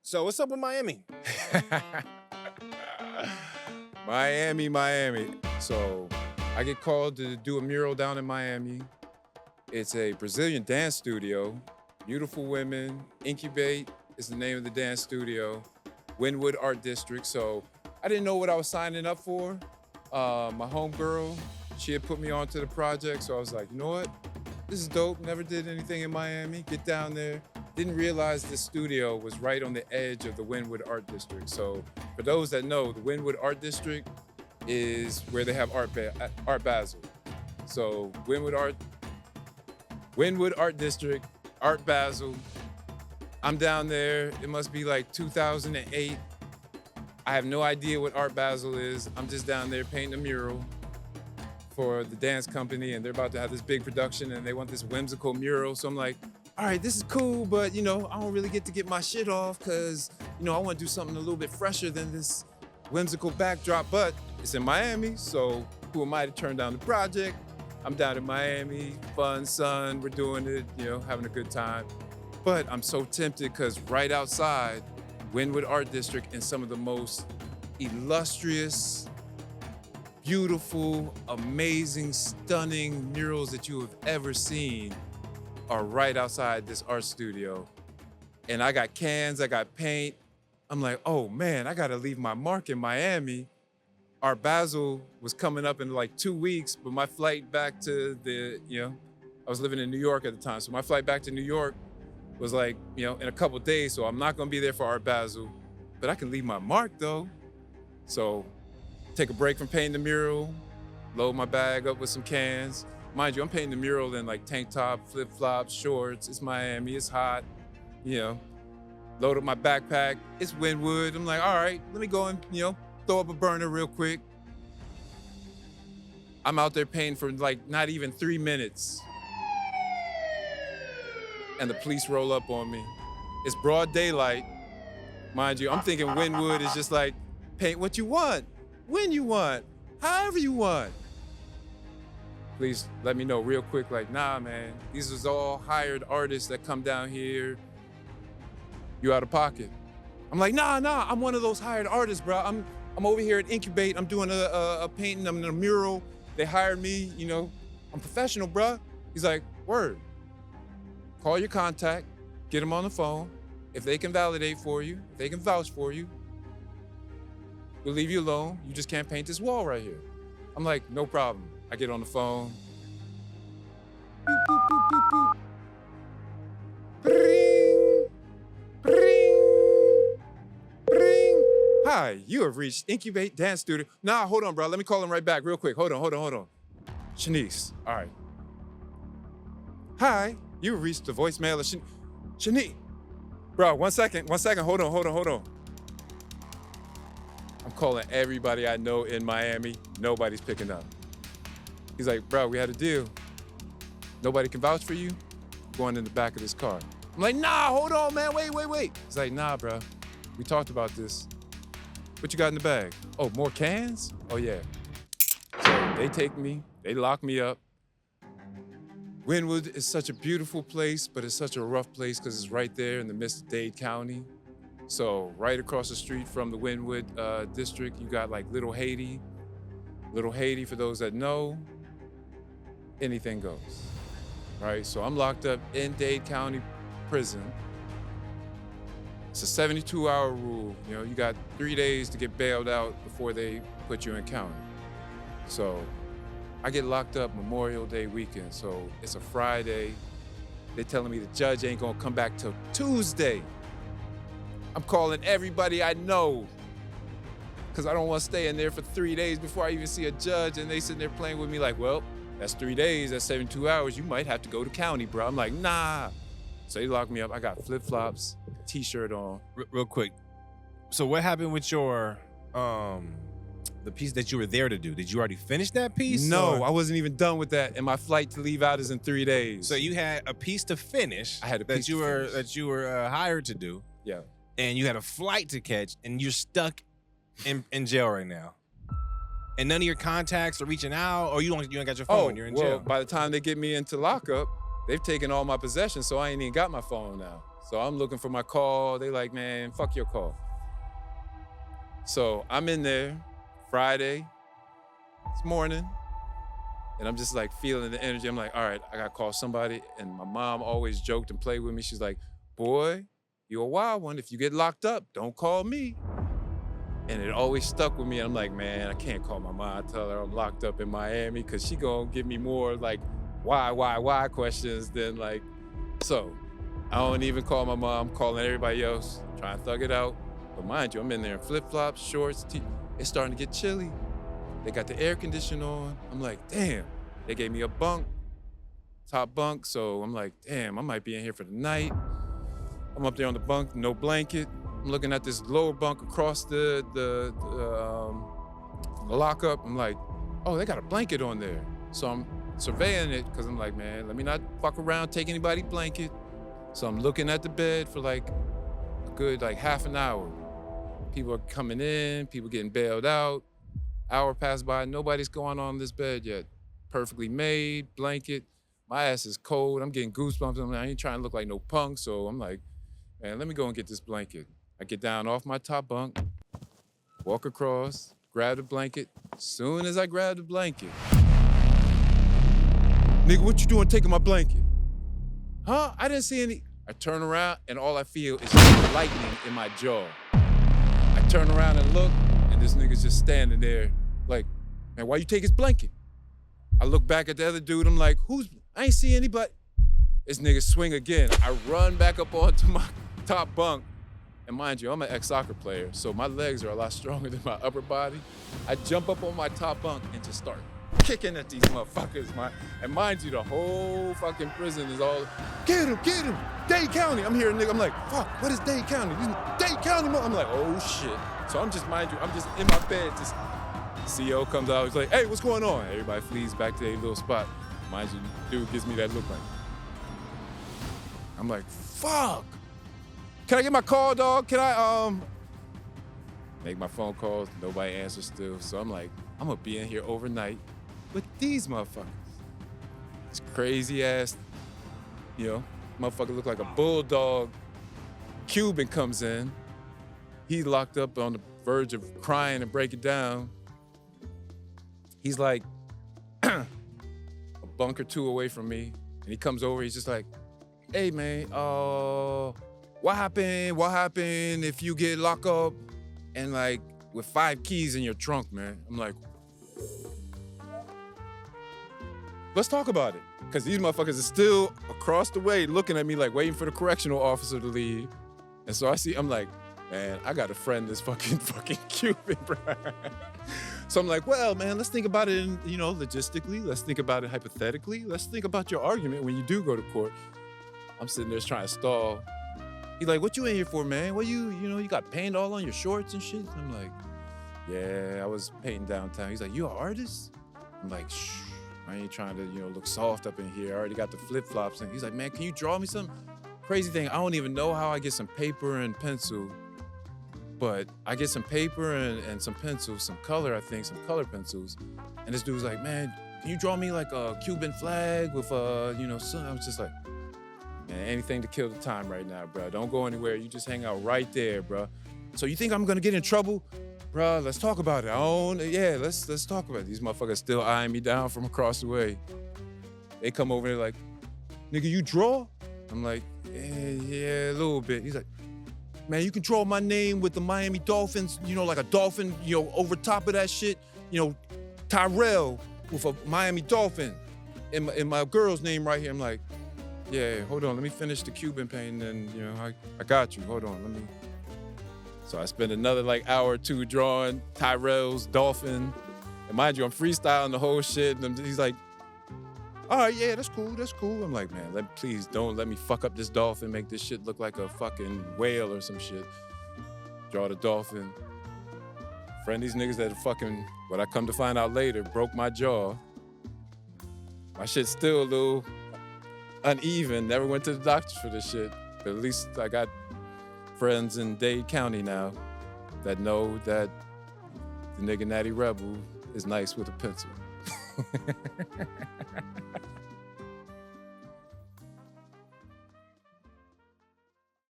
So what's up with Miami? Miami. So I get called to do a mural down in Miami. It's a Brazilian dance studio. Beautiful women. Incubate is the name of the dance studio. Wynwood Art District. So I didn't know what I was signing up for. My homegirl, she had put me onto the project. So I was like, you know what? This is dope. Never did anything in Miami. Get down there. Didn't realize this studio was right on the edge of the Wynwood Art District. So for those that know, the Wynwood Art District is where they have Art Basel. So Wynwood Art District, Art Basel. I'm down there, it must be like 2008. I have no idea what Art Basel is. I'm just down there painting a mural for the dance company, and they're about to have this big production and they want this whimsical mural. So I'm like, all right, this is cool, but I don't really get to get my shit off because, I want to do something a little bit fresher than this whimsical backdrop, but it's in Miami, so who am I to turn down the project? I'm down in Miami, fun, sun, we're doing it, having a good time. But I'm so tempted because right outside, Wynwood Art District and some of the most illustrious, beautiful, amazing, stunning murals that you have ever seen are right outside this art studio. And I got cans, I got paint. I'm like, oh man, I gotta leave my mark in Miami. Art Basel was coming up in like 2 weeks, but my flight back to I was living in New York at the time. So my flight back to New York was like, in a couple days. So I'm not gonna be there for Art Basel, but I can leave my mark though. So take a break from painting the mural, load my bag up with some cans. Mind you, I'm painting the mural in like tank top, flip-flops, shorts. It's Miami, it's hot, Load up my backpack, it's Wynwood. I'm like, all right, let me go and, throw up a burner real quick. I'm out there painting for like not even 3 minutes. And the police roll up on me. It's broad daylight. Mind you, I'm thinking Wynwood is just like, paint what you want, when you want, however you want. Please let me know real quick, like, nah, man, these is all hired artists that come down here. You out of pocket. I'm like, nah, I'm one of those hired artists, bro. I'm over here at Incubate. I'm doing a painting, I'm in a mural. They hired me, I'm professional, bro. He's like, word. Call your contact, get them on the phone. If they can validate for you, if they can vouch for you, we'll leave you alone. You just can't paint this wall right here. I'm like, no problem. I get on the phone. Boop, boop, boop, boop, boop. Bring, bring, bring. Hi, you have reached Incubate Dance Studio. Nah, hold on, bro. Let me call him right back real quick. Hold on. Shanice, all right. Hi, you have reached the voicemail of Shanice. Bro, one second. Hold on. I'm calling everybody I know in Miami. Nobody's picking up. He's like, bro, we had a deal. Nobody can vouch for you. I'm going in the back of this car. I'm like, nah, hold on, man, wait. He's like, nah, bro, we talked about this. What you got in the bag? Oh, more cans? Oh, yeah. So they take me, they lock me up. Wynwood is such a beautiful place, but it's such a rough place because it's right there in the midst of Dade County. So right across the street from the Wynwood district, you got like Little Haiti. Little Haiti, for those that know, anything goes, right? So I'm locked up in Dade County Prison. It's a 72-hour rule. You got 3 days to get bailed out before they put you in county. So I get locked up Memorial Day weekend. So it's a Friday. They're telling me the judge ain't gonna come back till Tuesday. I'm calling everybody I know because I don't want to stay in there for 3 days before I even see a judge, and they sitting there playing with me like, well, that's 3 days, that's 72 hours. You might have to go to county, bro. I'm like, nah. So they locked me up. I got flip-flops, t-shirt on. Real quick. So what happened with your, the piece that you were there to do? Did you already finish that piece? No, I wasn't even done with that. And my flight to leave out is in 3 days. So you had a piece to finish. I had a piece that you were hired to do. Yeah. And you had a flight to catch, and you're stuck in jail right now. And none of your contacts are reaching out, or you don't got your phone, you're in jail. By the time they get me into lockup, they've taken all my possessions, so I ain't even got my phone now. So I'm looking for my call. They like, man, fuck your call. So I'm in there Friday, this morning, and I'm just like feeling the energy. I'm like, all right, I gotta call somebody. And my mom always joked and played with me. She's like, boy, you're a wild one. If you get locked up, don't call me. And it always stuck with me. I'm like, man, I can't call my mom. I tell her I'm locked up in Miami because she gonna give me more like why questions than like, so I don't even call my mom, calling everybody else, trying to thug it out. But mind you, I'm in there in flip-flops, shorts, it's starting to get chilly. They got the air conditioner on. I'm like, damn. They gave me a bunk, top bunk. So I'm like, damn, I might be in here for the night. I'm up there on the bunk, no blanket. I'm looking at this lower bunk across the lockup. I'm like, oh, they got a blanket on there. So I'm surveying it because I'm like, man, let me not fuck around, take anybody's blanket. So I'm looking at the bed for like a good like half an hour. People are coming in, people getting bailed out. Hour passed by, nobody's going on this bed yet. Perfectly made, blanket. My ass is cold, I'm getting goosebumps. I ain't trying to look like no punk, so I'm like, man, let me go and get this blanket. I get down off my top bunk, walk across, grab the blanket. Soon as I grab the blanket, nigga, what you doing taking my blanket? Huh? I didn't see any. I turn around and all I feel is lightning in my jaw. I turn around and look, and this nigga's just standing there like, man, why you take his blanket? I look back at the other dude, I'm like, I ain't see anybody. This nigga swing again. I run back up onto my top bunk. And mind you, I'm an ex-soccer player, so my legs are a lot stronger than my upper body. I jump up on my top bunk and just start kicking at these motherfuckers, man. And mind you, the whole fucking prison is all, get him, Dade County. I'm here, nigga, I'm like, fuck, what is Dade County? Dade County, I'm like, oh shit. So I'm just, mind you, I'm just in my bed, just, CEO comes out, he's like, hey, what's going on? Everybody flees back to their little spot. Mind you, dude gives me that look like, I'm like, fuck. Can I get my call, dog? Can I, make my phone calls? Nobody answers still. So I'm like, I'm gonna be in here overnight with these motherfuckers. This crazy ass, motherfucker look like a bulldog. Cuban comes in. He's locked up on the verge of crying and breaking down. He's like a bunk or two away from me. And he comes over, he's just like, hey man, what happened if you get locked up and like with 5 keys in your trunk, man? I'm like, let's talk about it. Cause these motherfuckers are still across the way looking at me like waiting for the correctional officer to leave. And so I'm like, man, I gotta friend this fucking Cuban, bro. So I'm like, well, man, let's think about it logistically. Let's think about it hypothetically. Let's think about your argument when you do go to court. I'm sitting there trying to stall. He's like, what you in here for, man? What you got paint all on your shorts and shit? I'm like, yeah, I was painting downtown. He's like, you an artist? I'm like, shh, I ain't trying to, look soft up in here. I already got the flip-flops. And he's like, man, can you draw me some crazy thing? I don't even know how I get some paper and pencil, but I get some paper and some pencils, some color, I think, some color pencils. And this dude's like, man, can you draw me like a Cuban flag with, sun? I was just like, man, anything to kill the time right now, bro. Don't go anywhere. You just hang out right there, bro. So you think I'm gonna get in trouble? Bro, let's talk about it. Let's talk about it. These motherfuckers still eyeing me down from across the way. They come over there like, nigga, you draw? I'm like, yeah, a little bit. He's like, man, you can draw my name with the Miami Dolphins, like a dolphin, over top of that shit, Tyrell with a Miami Dolphin and my girl's name right here. I'm like, yeah, hold on, let me finish the Cuban painting and, I got you, hold on, let me. So I spent another hour or two drawing Tyrell's dolphin. And mind you, I'm freestyling the whole shit. And he's like, all right, yeah, that's cool. I'm like, man, please don't let me fuck up this dolphin, make this shit look like a fucking whale or some shit. Draw the dolphin. Friend these niggas that fucking, what I come to find out later, broke my jaw. My shit's still a little uneven. Never went to the doctor for this shit. But at least I got friends in Dade County now that know that the nigga Natty Rebel is nice with a pencil.